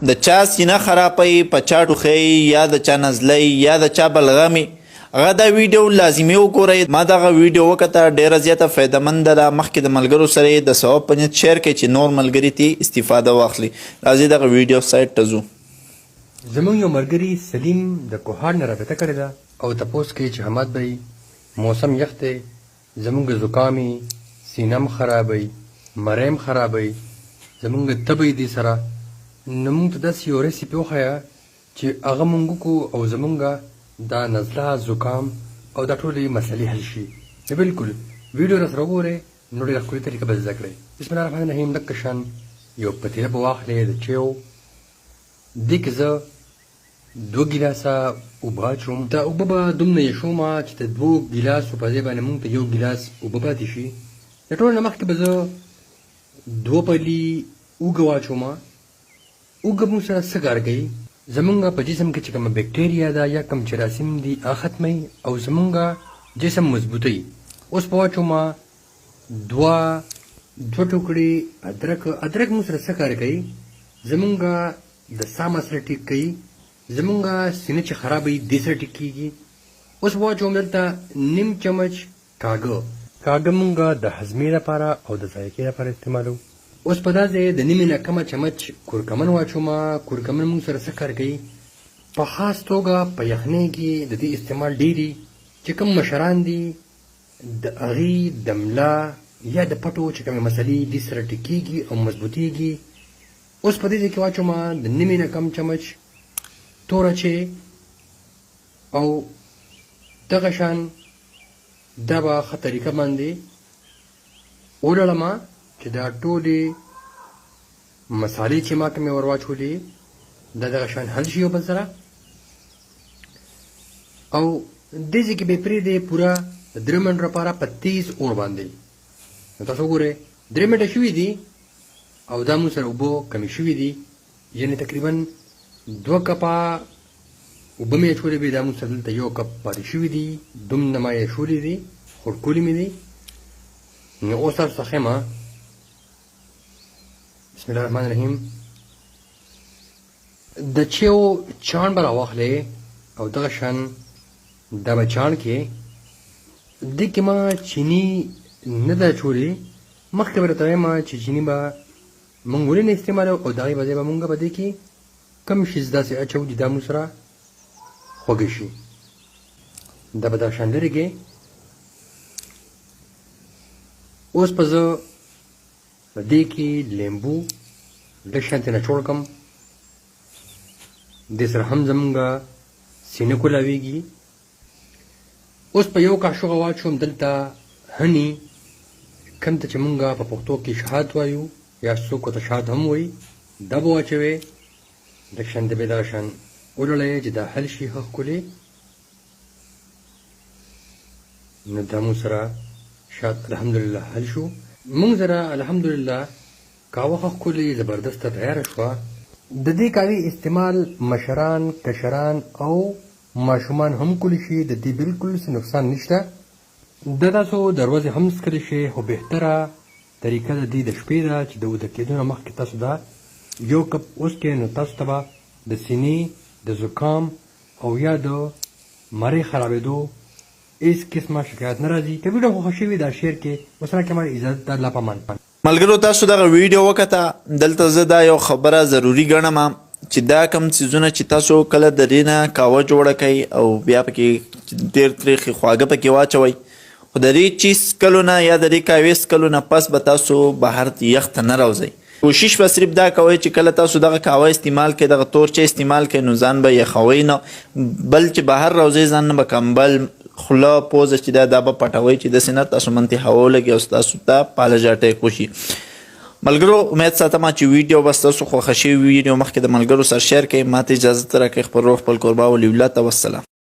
د چا سینه خرابوي، په چا ټوخی یا د چا نزلی یا د چا بلغمي، هغه دا ویډیو لازمي وګورئ. ما دغه ویډیو وکته، ډېره زیاته فایدهمنده ده. مخکې د ملګرو سره یې د ثواب په نیت شیر کړئ چې نور ملګري ترې استفاده واخلي. راځئ دغه ویډیو سایټ ته ځو. زمونږ یو ملګري سلیم د کوهاټ نه رابطه کړې ده او تپوس کوي چې حمد بھائی موسم یخ دی، زمونږ زکامي، سینم خرابوي، مریم خرابوي، زمونږ تبی دي سره. نو موږ ته داسې یو ریسیپي وښیه چې هغه موږ وکړو او زمونږ دا نزله، زکام او دا ټولې مسلې حل شي. نو بلکل ویډیو راسره وګورئ، نو ډېره ښکلې طریقه به زده کړئ. بسم الله الرحمن الرحیم. دقه شان یو پتیله به واخلئ د چایو، دې کې زه 2 ګیلاسه اوبه اچوم. دا اوبه به دومره یشومه چې د 2 ګیلاسو په ځای باندې موږ ته 1 ګیلاس اوبه پاتې شي. د ټولو نه مخکې به زه 2 پلي اوږه واچومه. اوږه موږ سره څه کار کوي؟ زمونږ په جسم کې چې کومه بکټیریا ده یا کوم جراثیم دي هغه ختموي او زمونږ جسم مضبوطوي. اوس په واچومه 2 ټوکرې ادرک. ادرک موږ سره څه کار کوي؟ زمونږ د ساه مسله ټیک کوي، زمونږ سینه چې خراب وي دې سره ټیک کېږي. اوس واچوم دلته 1/2 چمچ کاږه. کاږه مونږ د هضمې لپاره او د ذایقې لپاره استعمالوو. اوس په دا ځای د 1/2 نه کمه چمچ کورکمن واچومه. کورکمن مونږ سره څه کار کوي؟ په خاص توګه په یخنۍ کې د دې استعمال ډېري چې کوم مشران دي د هغې د ملا یا د پټو چې کومې مسلې دې سره ټیکېږي او مضبوطېږي. اوس په دې ځای کې واچومه د 1/2 نه کم چمچ توره چې او دغه شان دا به ښه طریقه باندې وډړمه چې دا ټولې مسالې چې ما کومې ور واچولې دا دغه شان حل شي یو بل سره. او دې ځای کې به یې پرېږدې پوره 3 منټو لپاره په تیز اور باندې. نو تاسو وګورئ 3 منټه شوي دي او دا موږ سره اوبه کمې شوي دي، یعنې تقریبا 2 کپه اوبه مې اچولې وې، دا موږ سره دلته 1 کپ پاتې شوي دي. دومره ما یې اچولې دي، خړکولې مې دي. نو اوس تاسو ته ښیم. بسم الله الرحمن الرحیم. د چایو چاڼ به راواخلئ او دغه شان دا به چاڼ کې دې کې ما چیني نه ده اچولې. مخکې به درته وایم چې چیني به موږ ولې نه استعمالوو او د هغې په ځای به موږ په دې کې کم شي داسې اچوو چې دا موږ سره خوږه شي. دا به دغه شان لرې کې. اوس به زه په دې کې لیمبو لږ شان ترې نچوړ کړم. دې سره هم زمونږ سینه کولاویږي. اوس په 1 کاشوغه واچوم دلته هني، کوم ته چې مونږ په پښتو کې شهاد وایو یا څوک ورته شهاد هم وایي. دا به واچوئ لږ شان دې به دغه شان وډړئ چې دا حل شي ښه ښکلې. نو دا مو سره شاید الحمدلله حل شو. مونږ سره الحمدلله قهوه ښه ښکلې زبردسته تیاره شوه. د دې قهوې استعمال مشران، کشران او ماشومان هم کولی شي. د دې بلکل څه نقصان نشته. د تاسو د ورځې هم څښلی شئ، خو بهتره طریقه د دې د شپې ده چې د وده کېدو نه مخکې تاسو دا 1 کپ وڅښئ. نو تاسو ته به د سینې، د زکام او یا د مرۍ خرابېدو هیڅ قسمه شکایت نه راځي. که ویډیو خوښه شوې دا شیر کړئ. وسره کې ما اجازه ده. الله پامان. ملګرو تاسو دغه ویډیو وکته، دلته زه دا یو خبره ضروري ګڼم چې دا کم څیزونه چې تاسو کله د دې نه قهوه جوړه کوئ او بیا پکې ډېر تریخې خواږه پکې واچوئ، خو د دې چیز څکلو نه یا د دې قهوې څکلو نه پس به تاسو بهر یخ ته نه راوځئ. کوشش به صرف دا کوئ چې کله تاسو دغه قهوه استعمال کړئ، دغه تور چای استعمال کړئ، نو ځان به یخوئ نه، بل چې بهر راوځئ ځان نه به کمبل، خوله، پوزه چې دا به پټوئ چې داسې نه تاسو منتې هوا ولګي او ستاسو ته پالج اټیک وشي. ملګرو امید ساتم چې ویډیو به ستاسو خوښه شوې وي. ویډیو مخکې د ملګرو سره شیر کړئ. ما ته اجازه راکړئ. خپل روح خپل کوربه ولي الله ته. والسلام.